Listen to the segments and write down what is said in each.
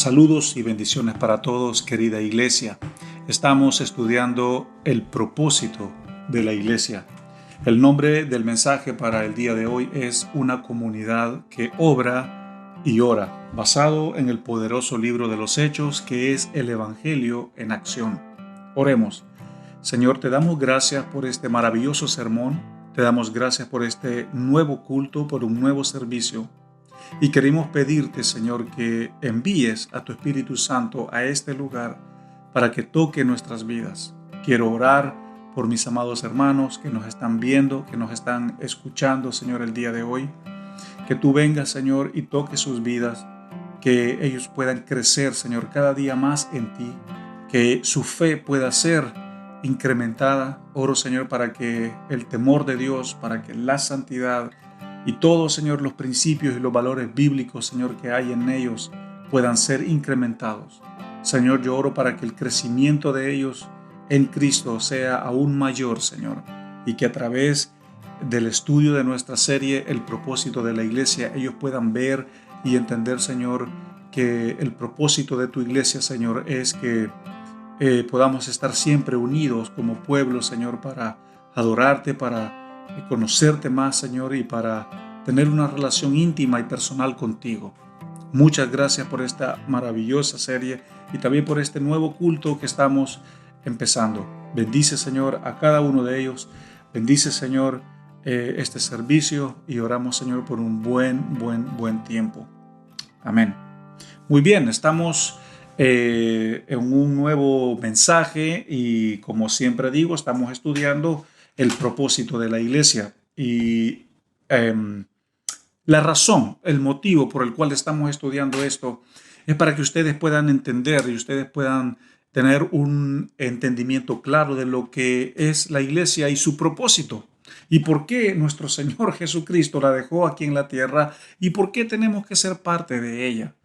Saludos y bendiciones para todos, querida iglesia. Estamos estudiando el propósito de la iglesia. El nombre del mensaje para el día de hoy es Una comunidad que obra y ora, basado en el poderoso libro de los Hechos, que es el Evangelio en acción. Oremos. Señor, te damos gracias por este maravilloso sermón. Te damos gracias por este nuevo culto, por un nuevo servicio. Y queremos pedirte, Señor, que envíes a tu Espíritu Santo a este lugar para que toque nuestras vidas. Quiero orar por mis amados hermanos que nos están viendo, que nos están escuchando, Señor, el día de hoy. Que tú vengas, Señor, y toques sus vidas, que ellos puedan crecer, Señor, cada día más en ti, que su fe pueda ser incrementada. Oro, Señor, para que el temor de Dios, para que la santidad y todos, Señor, los principios y los valores bíblicos, Señor, que hay en ellos puedan ser incrementados. Señor, yo oro para que el crecimiento de ellos en Cristo sea aún mayor, Señor, y que a través del estudio de nuestra serie, el propósito de la iglesia, ellos puedan ver y entender, Señor, que el propósito de tu iglesia, Señor, es que podamos estar siempre unidos como pueblo, Señor, para adorarte, para conocerte más, Señor, y para tener una relación íntima y personal contigo. Muchas gracias por esta maravillosa serie y también por este nuevo culto que estamos empezando. Bendice, Señor, a cada uno de ellos. Bendice, Señor, este servicio y oramos, Señor, por un buen tiempo. Amén. Muy bien, estamos en un nuevo mensaje y, como siempre digo, estamos estudiando el propósito de la iglesia y la razón, el motivo por el cual estamos estudiando esto es para que ustedes puedan entender y ustedes puedan tener un entendimiento claro de lo que es la iglesia y su propósito y por qué nuestro Señor Jesucristo la dejó aquí en la tierra y por qué tenemos que ser parte de ella.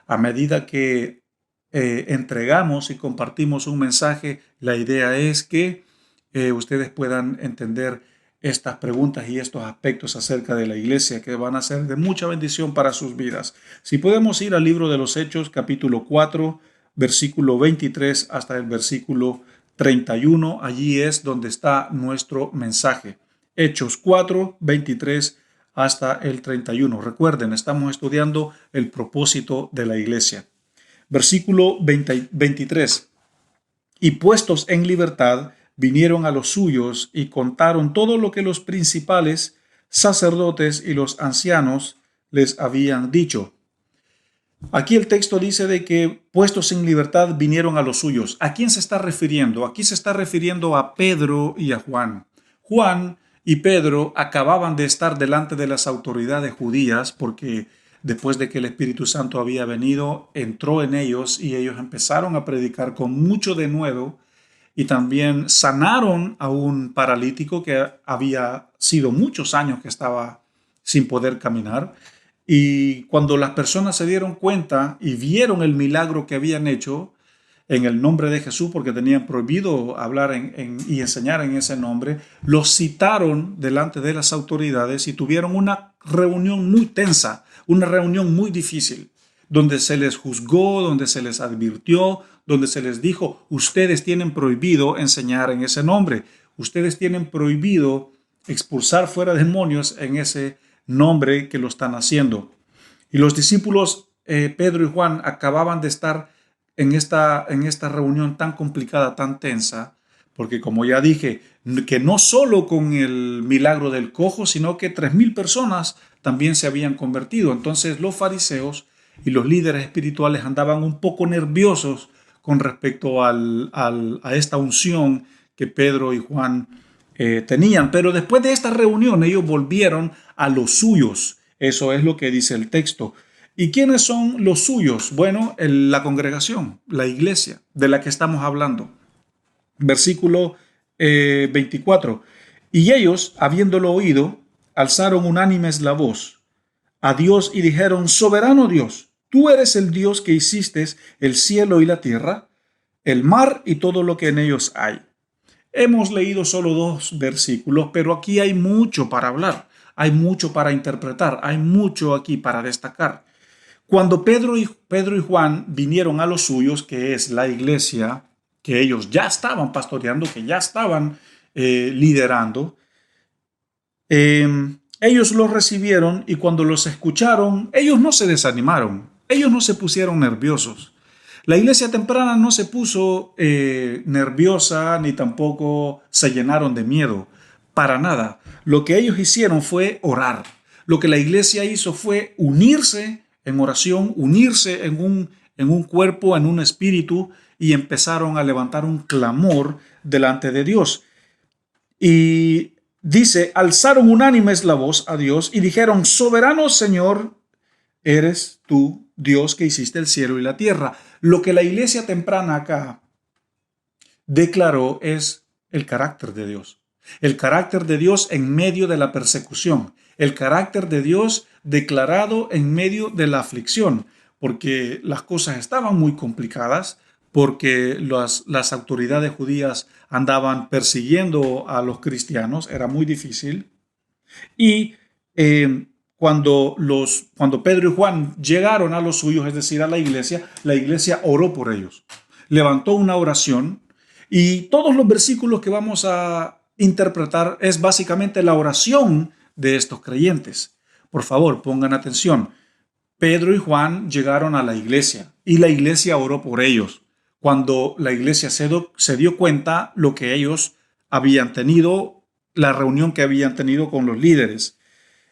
A medida que entregamos y compartimos un mensaje, la idea es que ustedes puedan entender estas preguntas y estos aspectos acerca de la iglesia que van a ser de mucha bendición para sus vidas. Si podemos ir al libro de los Hechos, capítulo 4, versículo 23 hasta el versículo 31, allí es donde está nuestro mensaje. Hechos 4, 23 hasta el 31. Recuerden, estamos estudiando el propósito de la iglesia. Versículo 23. Y puestos en libertad, vinieron a los suyos y contaron todo lo que los principales sacerdotes y los ancianos les habían dicho. Aquí el texto dice de que puestos en libertad vinieron a los suyos. ¿A quién se está refiriendo? Aquí se está refiriendo a Pedro y a Juan. Juan y Pedro acababan de estar delante de las autoridades judías porque después de que el Espíritu Santo había venido, entró en ellos y ellos empezaron a predicar con mucho denuedo y también sanaron a un paralítico que había sido muchos años que estaba sin poder caminar. Y cuando las personas se dieron cuenta y vieron el milagro que habían hecho en el nombre de Jesús, porque tenían prohibido hablar y enseñar en ese nombre, los citaron delante de las autoridades y tuvieron una reunión muy tensa, una reunión muy difícil, donde se les juzgó, donde se les advirtió, donde se les dijo, ustedes tienen prohibido enseñar en ese nombre, ustedes tienen prohibido expulsar fuera demonios en ese nombre que lo están haciendo. Y los discípulos Pedro y Juan acababan de estar en esta reunión tan complicada, tan tensa, porque como ya dije, que no solo con el milagro del cojo, sino que 3,000 personas también se habían convertido. Entonces los fariseos y los líderes espirituales andaban un poco nerviosos con respecto a esta unción que Pedro y Juan tenían. Pero después de esta reunión ellos volvieron a los suyos. Eso es lo que dice el texto. ¿Y quiénes son los suyos? Bueno, la congregación, la iglesia de la que estamos hablando. Versículo 24. Y ellos, habiéndolo oído, alzaron unánimes la voz a Dios y dijeron, soberano Dios, tú eres el Dios que hiciste el cielo y la tierra, el mar y todo lo que en ellos hay. Hemos leído solo 2 versículos, pero aquí hay mucho para hablar, hay mucho para interpretar, hay mucho aquí para destacar. Cuando Pedro y Juan vinieron a los suyos, que es la iglesia, que ellos ya estaban pastoreando, que ya estaban liderando, ellos los recibieron y cuando los escucharon, ellos no se desanimaron, ellos no se pusieron nerviosos. La iglesia temprana no se puso nerviosa ni tampoco se llenaron de miedo, para nada. Lo que ellos hicieron fue orar. Lo que la iglesia hizo fue unirse en oración, unirse en un cuerpo, en un espíritu, y empezaron a levantar un clamor delante de Dios. Y dice, alzaron unánimes la voz a Dios y dijeron, soberano Señor, eres tú, Dios, que hiciste el cielo y la tierra. Lo que la iglesia temprana acá declaró es el carácter de Dios. El carácter de Dios en medio de la persecución. El carácter de Dios declarado en medio de la aflicción. Porque las cosas estaban muy complicadas, porque las autoridades judías andaban persiguiendo a los cristianos, era muy difícil. Y cuando Pedro y Juan llegaron a los suyos, es decir, a la iglesia oró por ellos. Levantó una oración y todos los versículos que vamos a interpretar es básicamente la oración de estos creyentes. Por favor, pongan atención. Pedro y Juan llegaron a la iglesia y la iglesia oró por ellos. Cuando la iglesia se dio cuenta lo que ellos habían tenido, la reunión que habían tenido con los líderes.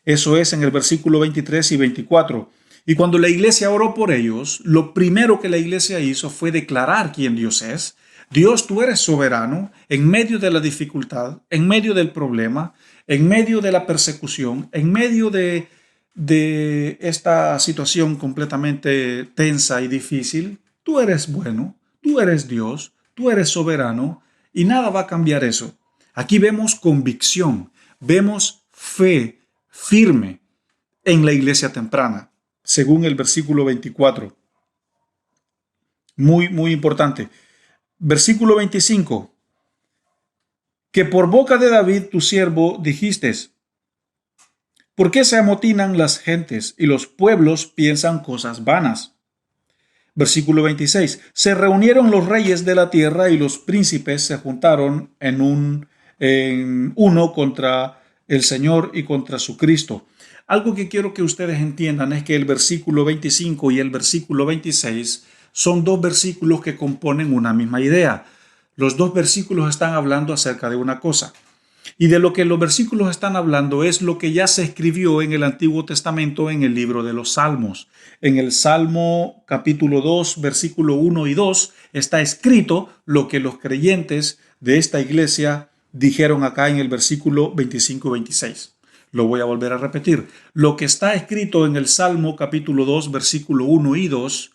Eso es en el versículo 23 y 24. Y cuando la iglesia oró por ellos, lo primero que la iglesia hizo fue declarar quién Dios es. Dios, tú eres soberano en medio de la dificultad, en medio del problema, en medio de la persecución, en medio de esta situación completamente tensa y difícil. Tú eres bueno, tú eres Dios, tú eres soberano y nada va a cambiar eso. Aquí vemos convicción, vemos fe firme en la iglesia temprana, según el versículo 24. Muy, muy importante. Versículo 25. Que por boca de David, tu siervo, dijiste, ¿por qué se amotinan las gentes y los pueblos piensan cosas vanas? Versículo 26. Se reunieron los reyes de la tierra y los príncipes se juntaron en uno contra el Señor y contra su Cristo. Algo que quiero que ustedes entiendan es que el versículo 25 y el versículo 26 son dos versículos que componen una misma idea. Los dos versículos están hablando acerca de una cosa. Y de lo que los versículos están hablando es lo que ya se escribió en el Antiguo Testamento en el libro de los Salmos. En el Salmo capítulo 2, versículo 1 y 2 está escrito lo que los creyentes de esta iglesia dijeron acá en el versículo 25 y 26. Lo voy a volver a repetir. Lo que está escrito en el Salmo capítulo 2, versículo 1 y 2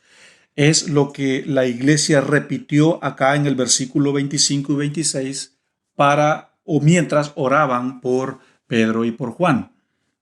es lo que la iglesia repitió acá en el versículo 25 y 26 mientras oraban por Pedro y por Juan.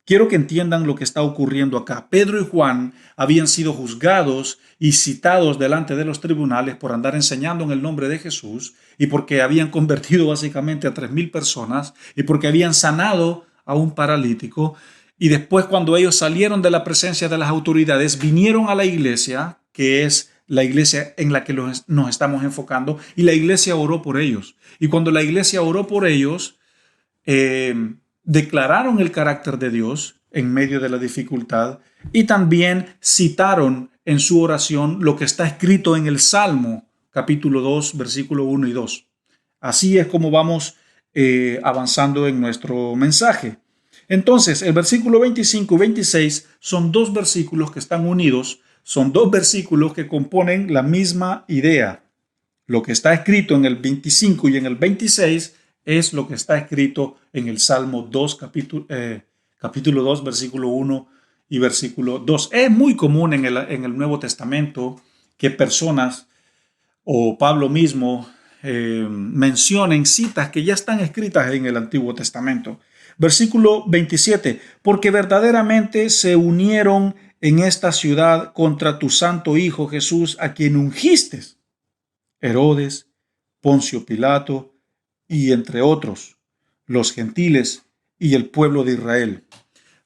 Quiero que entiendan lo que está ocurriendo acá. Pedro y Juan habían sido juzgados y citados delante de los tribunales por andar enseñando en el nombre de Jesús y porque habían convertido básicamente a 3,000 personas y porque habían sanado a un paralítico. Y después, cuando ellos salieron de la presencia de las autoridades, vinieron a la iglesia, que es la iglesia en la que nos estamos enfocando, y la iglesia oró por ellos. Y cuando la iglesia oró por ellos, declararon el carácter de Dios en medio de la dificultad y también citaron en su oración lo que está escrito en el Salmo, capítulo 2, versículo 1 y 2. Así es como vamos avanzando en nuestro mensaje. Entonces, el versículo 25 y 26 son dos versículos que están unidos, son dos versículos que componen la misma idea. Lo que está escrito en el 25 y en el 26 es lo que está escrito en el Salmo 2, capítulo 2, versículo 1 y versículo 2. Es muy común en el Nuevo Testamento que personas o Pablo mismo mencionen citas que ya están escritas en el Antiguo Testamento. Versículo 27. Porque verdaderamente se unieron en esta ciudad contra tu santo Hijo Jesús, a quien ungiste, Herodes, Poncio Pilato y entre otros, los gentiles y el pueblo de Israel.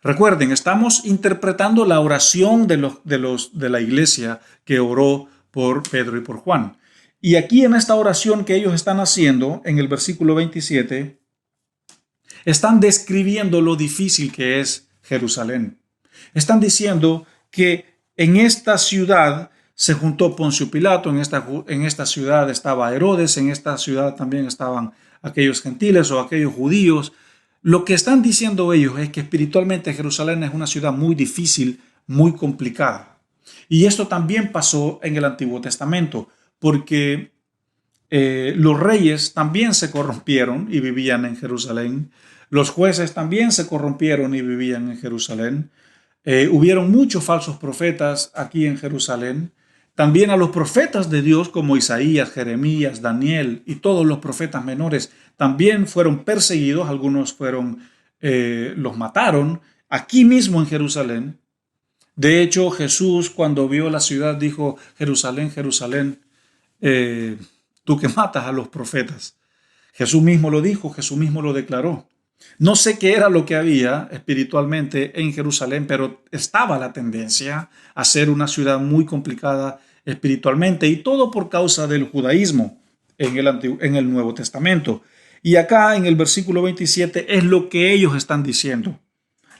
Recuerden, estamos interpretando la oración de la iglesia que oró por Pedro y por Juan. Y aquí en esta oración que ellos están haciendo, en el versículo 27, están describiendo lo difícil que es Jerusalén. Están diciendo que en esta ciudad se juntó Poncio Pilato, en esta ciudad estaba Herodes, en esta ciudad también estaban aquellos gentiles o aquellos judíos. Lo que están diciendo ellos es que espiritualmente Jerusalén es una ciudad muy difícil, muy complicada. Y esto también pasó en el Antiguo Testamento, porque los reyes también se corrompieron y vivían en Jerusalén. Los jueces también se corrompieron y vivían en Jerusalén. Hubieron muchos falsos profetas aquí en Jerusalén. También a los profetas de Dios como Isaías, Jeremías, Daniel y todos los profetas menores también fueron perseguidos. Algunos los mataron aquí mismo en Jerusalén. De hecho, Jesús cuando vio la ciudad dijo: Jerusalén, Jerusalén, tú que matas a los profetas. Jesús mismo lo dijo, Jesús mismo lo declaró. No sé qué era lo que había espiritualmente en Jerusalén, pero estaba la tendencia a ser una ciudad muy complicada espiritualmente, y todo por causa del judaísmo en el Nuevo Testamento. Y acá en el versículo 27 es lo que ellos están diciendo.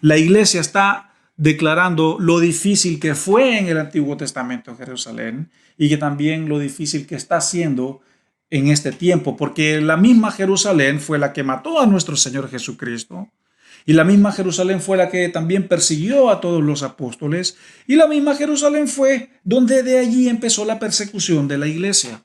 La iglesia está declarando lo difícil que fue en el Antiguo Testamento Jerusalén, y que también lo difícil que está siendo en este tiempo, porque la misma Jerusalén fue la que mató a nuestro Señor Jesucristo, y la misma Jerusalén fue la que también persiguió a todos los apóstoles, y la misma Jerusalén fue donde de allí empezó la persecución de la iglesia.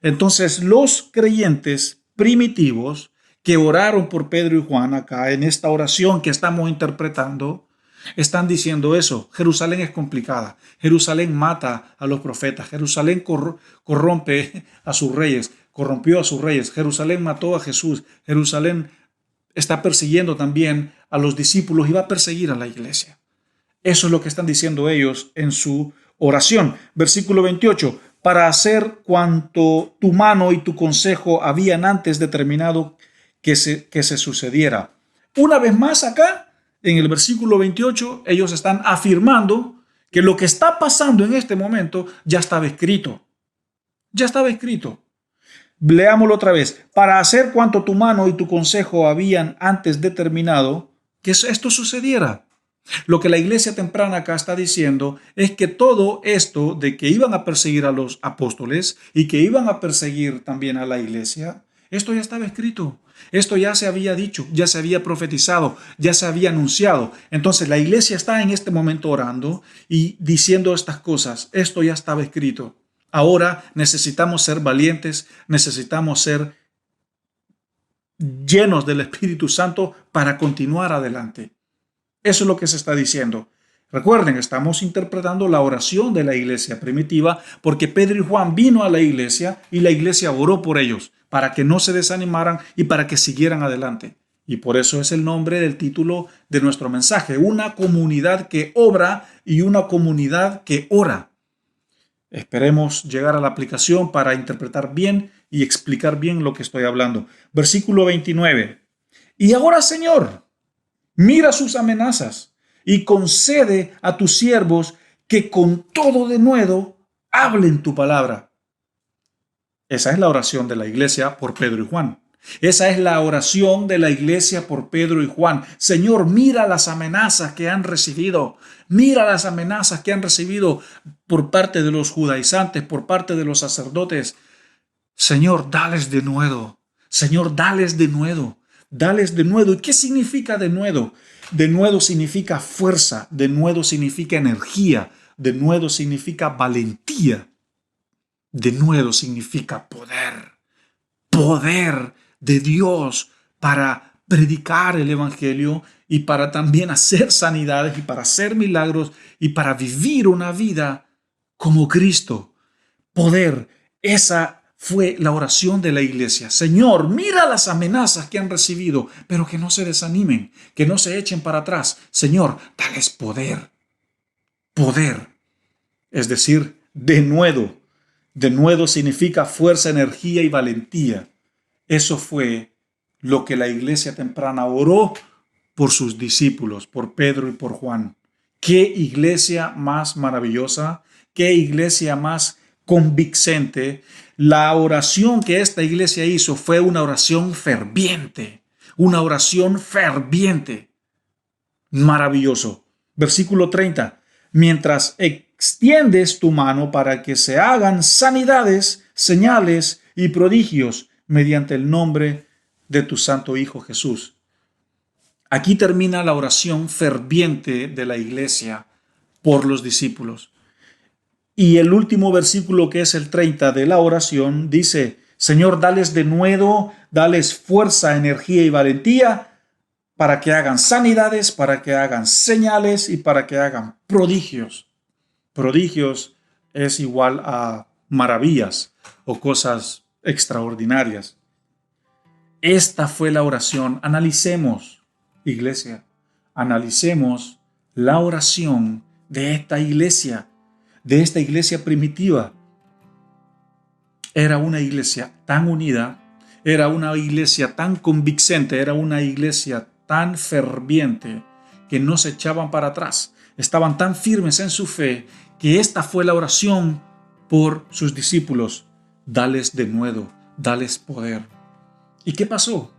Entonces los creyentes primitivos que oraron por Pedro y Juan acá en esta oración que estamos interpretando, están diciendo eso. Jerusalén es complicada. Jerusalén mata a los profetas. Jerusalén corrompe a sus reyes. Corrompió a sus reyes. Jerusalén mató a Jesús. Jerusalén está persiguiendo también a los discípulos y va a perseguir a la iglesia. Eso es lo que están diciendo ellos en su oración. Versículo 28. Para hacer cuanto tu mano y tu consejo habían antes determinado que se sucediera. Una vez más acá, en el versículo 28, ellos están afirmando que lo que está pasando en este momento ya estaba escrito. Ya estaba escrito. Leámoslo otra vez. Para hacer cuanto tu mano y tu consejo habían antes determinado que esto sucediera. Lo que la iglesia temprana acá está diciendo es que todo esto de que iban a perseguir a los apóstoles y que iban a perseguir también a la iglesia, esto ya estaba escrito. Esto ya se había dicho, ya se había profetizado, ya se había anunciado. Entonces la iglesia está en este momento orando y diciendo estas cosas. Esto ya estaba escrito. Ahora necesitamos ser valientes, necesitamos ser llenos del Espíritu Santo para continuar adelante. Eso es lo que se está diciendo. Recuerden, estamos interpretando la oración de la iglesia primitiva, porque Pedro y Juan vino a la iglesia y la iglesia oró por ellos para que no se desanimaran y para que siguieran adelante. Y por eso es el nombre del título de nuestro mensaje: una comunidad que obra y una comunidad que ora. Esperemos llegar a la aplicación para interpretar bien y explicar bien lo que estoy hablando. Versículo 29. Y ahora, Señor, mira sus amenazas y concede a tus siervos que con todo denuedo hablen tu palabra. Esa es la oración de la iglesia por Pedro y Juan. Esa es la oración de la iglesia por Pedro y Juan. Señor, mira las amenazas que han recibido. Mira las amenazas que han recibido por parte de los judaizantes, por parte de los sacerdotes. Señor, dales denuedo. Señor, dales denuedo. Dales denuedo. ¿Y qué significa denuedo? Denuedo significa fuerza. Denuedo significa energía. Denuedo significa valentía. Denuedo significa poder. Poder de Dios para predicar el evangelio y para también hacer sanidades y para hacer milagros y para vivir una vida como Cristo. Poder. Esa fue la oración de la iglesia. Señor, mira las amenazas que han recibido, pero que no se desanimen, que no se echen para atrás. Señor, dales poder. Poder. Es decir, denuedo. Denuedo significa fuerza, energía y valentía. Eso fue lo que la iglesia temprana oró por sus discípulos, por Pedro y por Juan. ¡Qué iglesia más maravillosa! ¡Qué iglesia más convincente! La oración que esta iglesia hizo fue una oración ferviente. Una oración ferviente. Maravilloso. Versículo 30. Mientras extiendes tu mano para que se hagan sanidades, señales y prodigios mediante el nombre de tu santo Hijo Jesús. Aquí termina la oración ferviente de la iglesia por los discípulos. Y el último versículo, que es el 30 de la oración, dice: Señor, dales de nuevo, dales fuerza, energía y valentía para que hagan sanidades, para que hagan señales y para que hagan prodigios. Prodigios es igual a maravillas o cosas extraordinarias. Esta fue la oración. Analicemos, iglesia, analicemos la oración de esta iglesia primitiva. Era una iglesia tan unida, era una iglesia tan convincente, era una iglesia tan ferviente que no se echaban para atrás. Estaban tan firmes en su fe que esta fue la oración por sus discípulos. Dales de nuevo, dales poder. ¿Y qué pasó?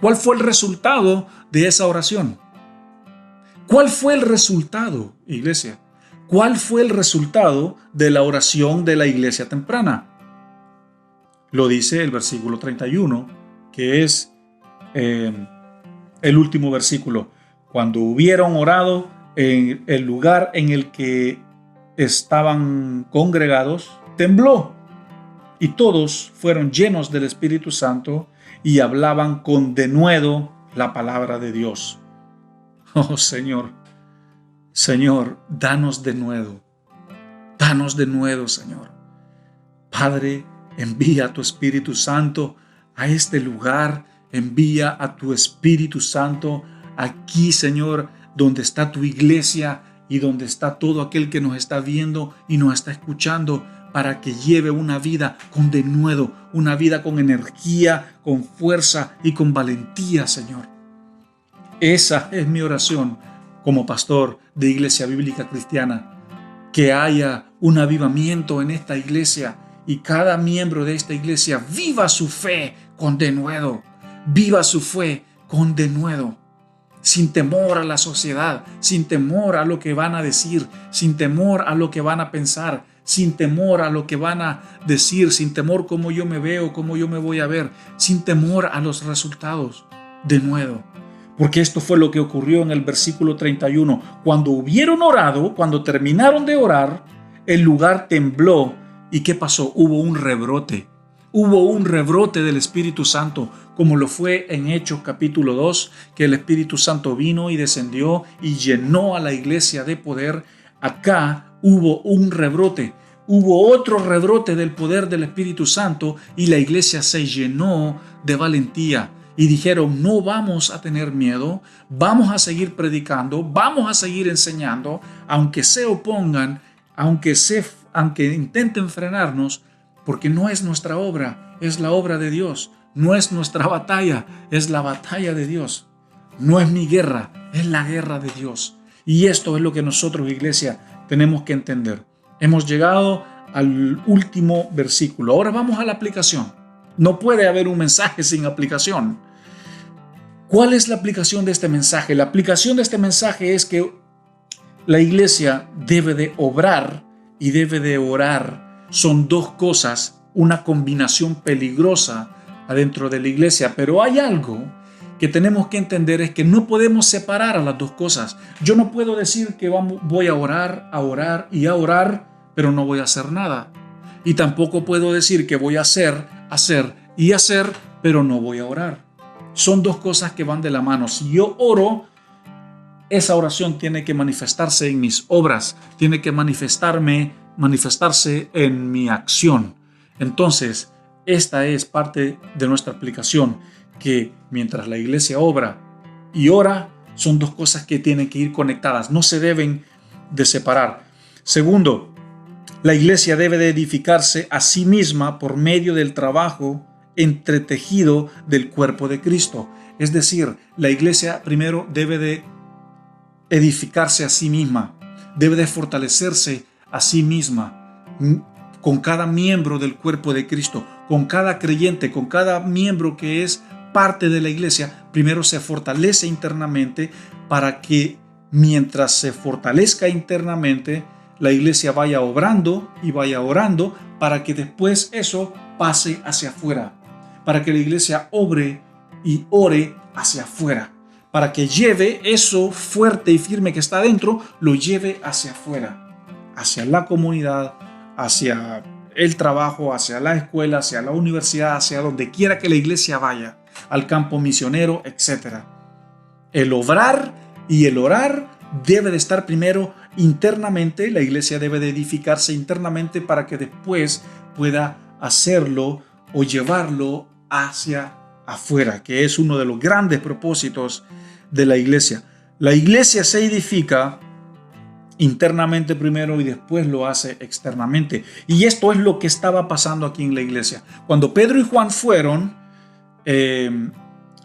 ¿Cuál fue el resultado de esa oración? ¿Cuál fue el resultado, iglesia? ¿Cuál fue el resultado de la oración de la iglesia temprana? Lo dice el versículo 31, que es el último versículo. Cuando hubieron orado en el lugar en el que estaban congregados, tembló, y todos fueron llenos del Espíritu Santo y hablaban con denuedo la palabra de Dios. Oh Señor, Señor, danos denuedo, Señor. Padre, envía a tu Espíritu Santo a este lugar, envía a tu Espíritu Santo aquí, Señor, donde está tu iglesia y donde está todo aquel que nos está viendo y nos está escuchando, para que lleve una vida con denuedo, una vida con energía, con fuerza y con valentía, Señor. Esa es mi oración como pastor de Iglesia Bíblica Cristiana, que haya un avivamiento en esta iglesia y cada miembro de esta iglesia viva su fe con denuedo, viva su fe con denuedo, sin temor a la sociedad, sin temor a lo que van a decir, sin temor a lo que van a pensar, sin temor a lo que van a decir, sin temor cómo yo me veo, cómo yo me voy a ver, sin temor a los resultados. Denuedo. Porque esto fue lo que ocurrió en el versículo 31. Cuando hubieron orado, cuando terminaron de orar, el lugar tembló. ¿Y qué pasó? Hubo un rebrote. Hubo un rebrote del Espíritu Santo, como lo fue en Hechos capítulo 2, que el Espíritu Santo vino y descendió y llenó a la iglesia de poder. Acá hubo un rebrote. Hubo otro rebrote del poder del Espíritu Santo y la iglesia se llenó de valentía. Y dijeron: no vamos a tener miedo, vamos a seguir predicando, vamos a seguir enseñando, aunque se opongan, aunque intenten frenarnos, porque no es nuestra obra, es la obra de Dios. No es nuestra batalla, es la batalla de Dios. No es mi guerra, es la guerra de Dios. Y esto es lo que nosotros, iglesia, tenemos que entender. Hemos llegado al último versículo. Ahora vamos a la aplicación. No puede haber un mensaje sin aplicación. ¿Cuál es la aplicación de este mensaje? La aplicación de este mensaje es que la iglesia debe de obrar y debe de orar. Son dos cosas, una combinación peligrosa adentro de la iglesia. Pero hay algo que tenemos que entender, es que no podemos separar a las dos cosas. Yo no puedo decir que voy a orar, pero no voy a hacer nada. Y tampoco puedo decir que voy a hacer, pero no voy a orar. Son dos cosas que van de la mano. Si yo oro, esa oración tiene que manifestarse en mis obras, tiene que manifestarse en mi acción. Entonces, esta es parte de nuestra aplicación, que mientras la iglesia obra y ora, son dos cosas que tienen que ir conectadas, no se deben de separar. Segundo, la iglesia debe de edificarse a sí misma por medio del trabajo entretejido del cuerpo de Cristo. Es decir, la iglesia primero debe de edificarse a sí misma, debe de fortalecerse a sí misma, con cada miembro del cuerpo de Cristo, con cada creyente, con cada miembro que es parte de la iglesia. Primero se fortalece internamente para que mientras se fortalezca internamente, la iglesia vaya obrando y vaya orando para que después eso pase hacia afuera, para que la iglesia obre y ore hacia afuera, para que lleve eso fuerte y firme que está adentro, lo lleve hacia afuera, hacia la comunidad, hacia el trabajo, hacia la escuela, hacia la universidad, hacia donde quiera que la iglesia vaya, al campo misionero, etc. El obrar y el orar debe de estar primero internamente. La iglesia debe de edificarse internamente para que después pueda hacerlo o llevarlo hacia afuera, que es uno de los grandes propósitos de la iglesia. La iglesia se edifica internamente primero y después lo hace externamente. Y esto es lo que estaba pasando aquí en la iglesia. Cuando Pedro y Juan fueron,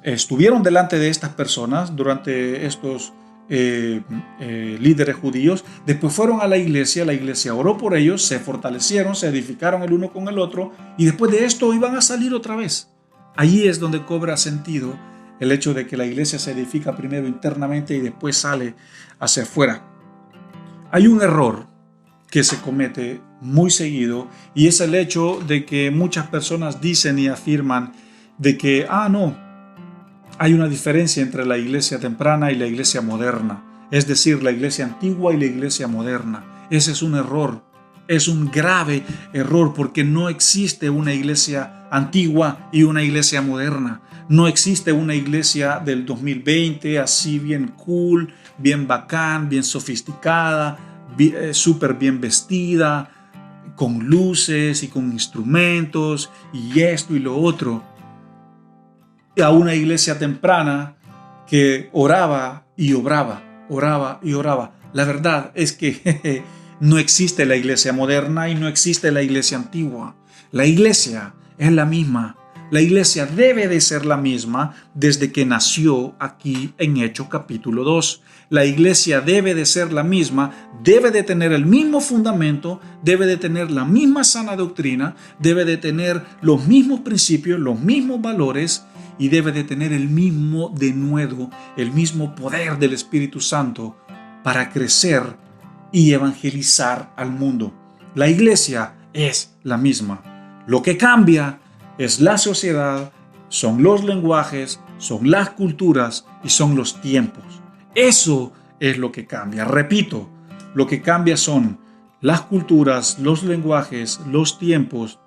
estuvieron delante de estas personas, durante estos líderes judíos, después fueron a la iglesia oró por ellos, se fortalecieron, se edificaron el uno con el otro, y después de esto iban a salir otra vez. Allí es donde cobra sentido el hecho de que la iglesia se edifica primero internamente y después sale hacia afuera. Hay un error que se comete muy seguido, y es el hecho de que muchas personas dicen y afirman de que, no, hay una diferencia entre la iglesia temprana y la iglesia moderna, es decir, la iglesia antigua y la iglesia moderna. Ese es un error, es un grave error, porque no existe una iglesia antigua y una iglesia moderna. No existe una iglesia del 2020 así bien cool, bien bacán, bien sofisticada, súper bien vestida, con luces y con instrumentos y esto y lo otro. A una iglesia temprana que oraba y obraba, oraba y oraba. La verdad es que no existe la iglesia moderna y no existe la iglesia antigua. La iglesia es la misma. La iglesia debe de ser la misma desde que nació aquí en Hechos capítulo 2. La iglesia debe de ser la misma, debe de tener el mismo fundamento, debe de tener la misma sana doctrina, debe de tener los mismos principios, los mismos valores, y debe de tener el mismo denuedo, el mismo poder del Espíritu Santo para crecer y evangelizar al mundo. La iglesia es la misma. Lo que cambia es la sociedad, son los lenguajes, son las culturas y son los tiempos. Eso es lo que cambia. Repito, lo que cambia son las culturas, los lenguajes, los tiempos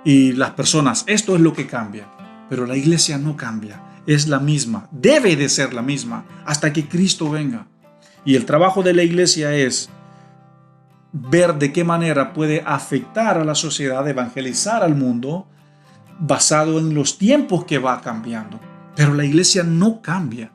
y las personas. Esto es lo que cambia. Pero la iglesia no cambia, es la misma, debe de ser la misma hasta que Cristo venga. Y el trabajo de la iglesia es ver de qué manera puede afectar a la sociedad, evangelizar al mundo, basado en los tiempos que va cambiando. Pero la iglesia no cambia,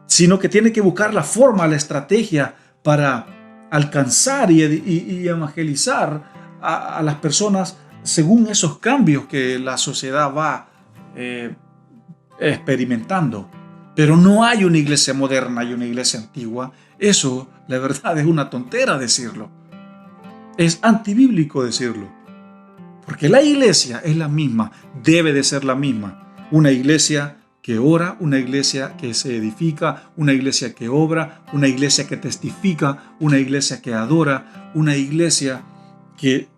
sino que tiene que buscar la forma, la estrategia para alcanzar y evangelizar a las personas según esos cambios que la sociedad va experimentando. Pero no hay una iglesia moderna y una iglesia antigua. Eso, la verdad, es una tontera decirlo. Es antibíblico decirlo. Porque la iglesia es la misma, debe de ser la misma. Una iglesia que ora, una iglesia que se edifica, una iglesia que obra, una iglesia que testifica, una iglesia que adora, una iglesia que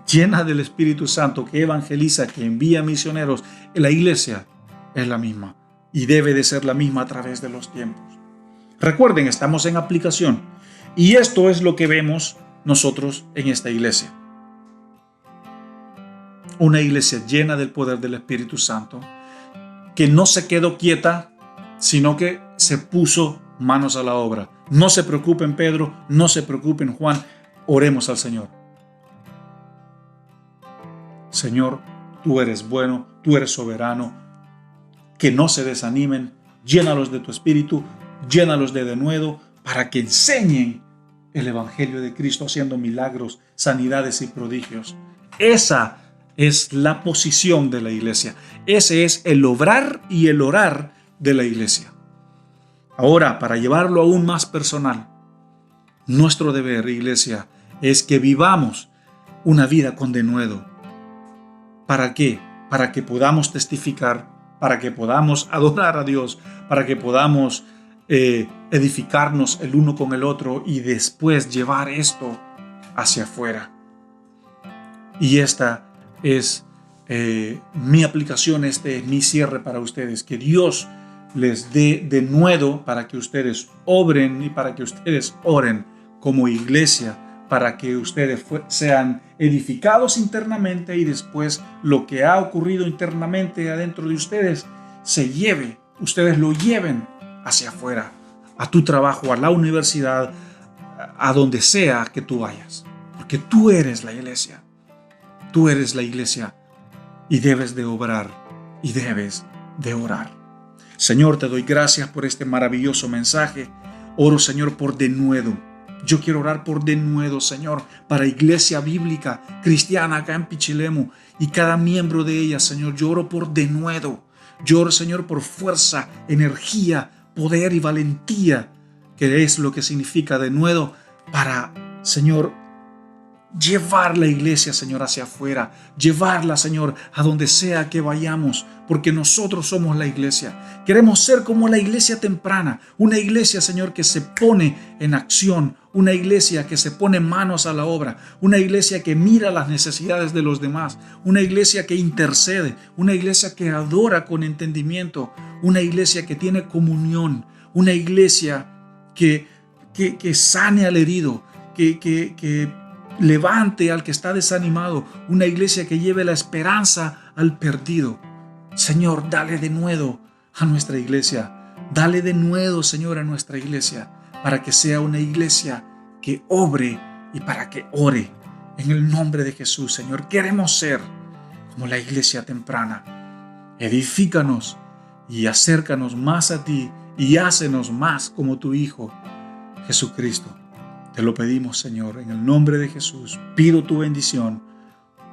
llena del Espíritu Santo, que evangeliza, que envía misioneros. La iglesia es la misma y debe de ser la misma a través de los tiempos. Recuerden, estamos en aplicación y esto es lo que vemos nosotros en esta iglesia. Una iglesia llena del poder del Espíritu Santo, que no se quedó quieta, sino que se puso manos a la obra. No se preocupen, Pedro, no se preocupen, Juan, oremos al Señor. Señor, tú eres bueno, tú eres soberano, que no se desanimen, llénalos de tu espíritu, llénalos de denuedo, para que enseñen el evangelio de Cristo haciendo milagros, sanidades y prodigios. Esa es la posición de la iglesia. Ese es el obrar y el orar de la iglesia. Ahora, para llevarlo aún más personal, nuestro deber, iglesia, es que vivamos una vida con denuedo. ¿Para qué? Para que podamos testificar, para que podamos adorar a Dios, para que podamos edificarnos el uno con el otro y después llevar esto hacia afuera. Y esta es mi aplicación, este es mi cierre para ustedes. Que Dios les dé denuedo para que ustedes obren y para que ustedes oren como iglesia, para que ustedes sean edificados internamente y después lo que ha ocurrido internamente adentro de ustedes se lleve, ustedes lo lleven hacia afuera, a tu trabajo, a la universidad, a donde sea que tú vayas. Porque tú eres la iglesia. Tú eres la iglesia y debes de obrar y debes de orar. Señor, te doy gracias por este maravilloso mensaje. Oro, Señor, por denuedo. Yo quiero orar por denuedo, Señor, para Iglesia Bíblica Cristiana acá en Pichilemu y cada miembro de ella, Señor. Yo oro por denuedo. Yo oro, Señor, por fuerza, energía, poder y valentía, que es lo que significa denuedo, para, Señor, llevar la iglesia, Señor, hacia afuera, llevarla, Señor, a donde sea que vayamos, porque nosotros somos la iglesia. Queremos ser como la iglesia temprana, una iglesia, Señor, que se pone en acción, una iglesia que se pone manos a la obra, una iglesia que mira las necesidades de los demás, una iglesia que intercede, una iglesia que adora con entendimiento, una iglesia que tiene comunión, una iglesia que sane al herido, que levante al que está desanimado, una iglesia que lleve la esperanza al perdido. Señor, dale denuedo a nuestra iglesia. Dale denuedo, Señor, a nuestra iglesia, para que sea una iglesia que obre y para que ore. En el nombre de Jesús, Señor, queremos ser como la iglesia temprana. Edifícanos y acércanos más a ti y hácenos más como tu Hijo, Jesucristo. Te lo pedimos, Señor, en el nombre de Jesús. Pido tu bendición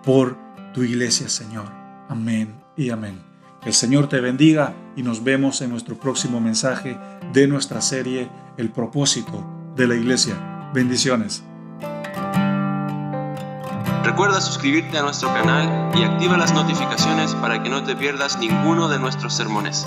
por tu iglesia, Señor. Amén y amén. Que el Señor te bendiga y nos vemos en nuestro próximo mensaje de nuestra serie El propósito de la iglesia. Bendiciones. Recuerda suscribirte a nuestro canal y activa las notificaciones para que no te pierdas ninguno de nuestros sermones.